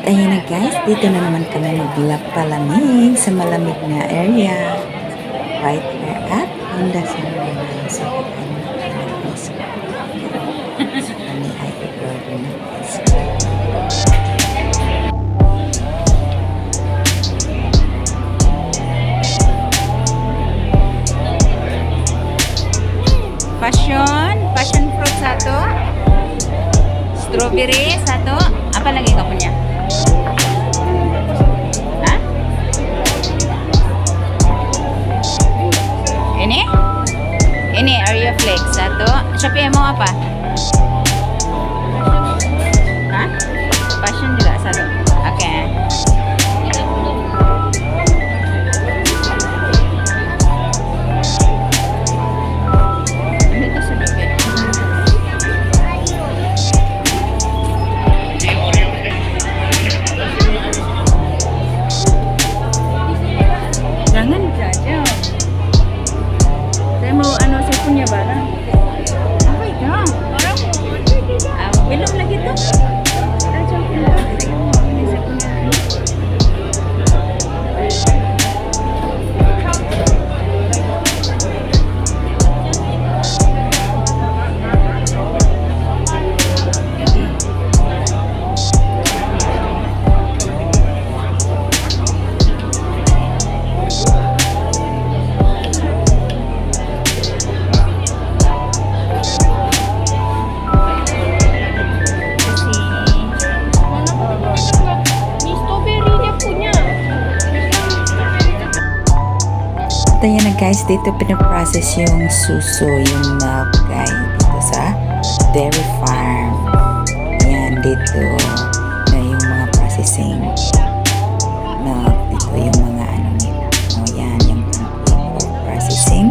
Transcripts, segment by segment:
At ayun na guys, dito na naman kami magpalamig sa malamig na area. Right here at KundasangeRanau.Wala. So, kami ay i-order na guys. Passion fruit satu, strawberry satu, apa lagi kau punya? Hah? Ini Oreo flakes satu. Shopee mau apa? Hah? Passion juga satu. Oke. Jangan jajal. Saya mau saya punya barang. Apa itu? Belum lagi tuh. Ini saya punya. At ayan na guys, dito pinaprocess yung suso, yung milk guys, dito sa dairyfarm. Ayan, dito na yung mga processing milk, dito yung mga ano nila. O yan, yung processing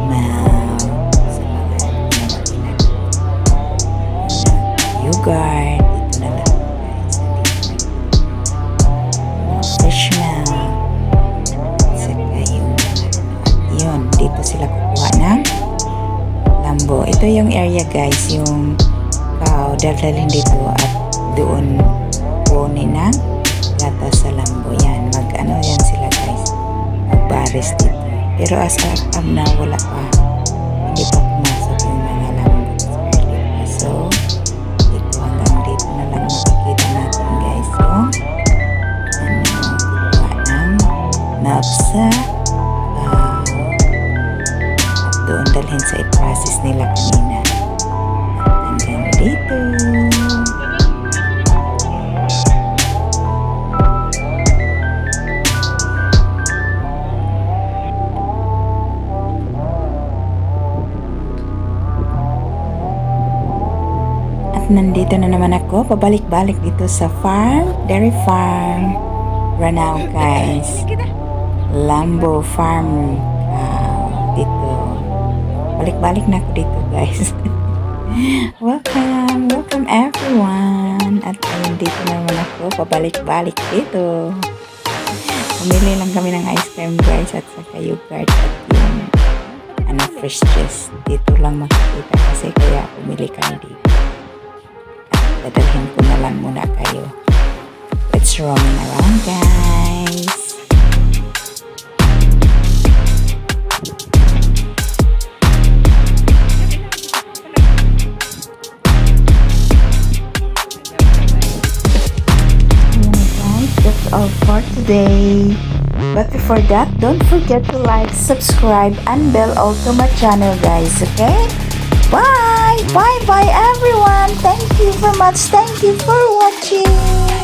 milk sa mga yogurt, dito na lang guys. Fresh milk. Yun, dito sila kukuha ng lambu. Ito yung area guys, yung cow, dadalhin dito at doon kunin ng lata sa lambu. Yan, mag-ano yan sila guys, magbaris dito. Pero as of now, wala pa, hindi pa pumasok yung mga lambu. So, dito hanggang dito na lang makikita natin guys yung kukuha ng milk sa doon dalhin sa i-process nila kanina. Hanggang dito. At nandito na naman ako, pabalik-balik dito sa farm, dairy farm, Ranau guys. Lambu farm dito. Balik-balik na ako dito guys. Welcome everyone. At ayun, dito naman ako, pabalik-balik dito. Pumili lang kami ng ice cream guys at saka yogurt at yung fresh juice. Dito lang makikita kasi kaya pumili kami dito. At dadalhin ko na lang muna kayo. Let's roaming around guys. That's all for today. But before that, don't forget to like, subscribe, and bell all to my channel guys, okay? Bye! Bye everyone! Thank you very much. Thank you for watching.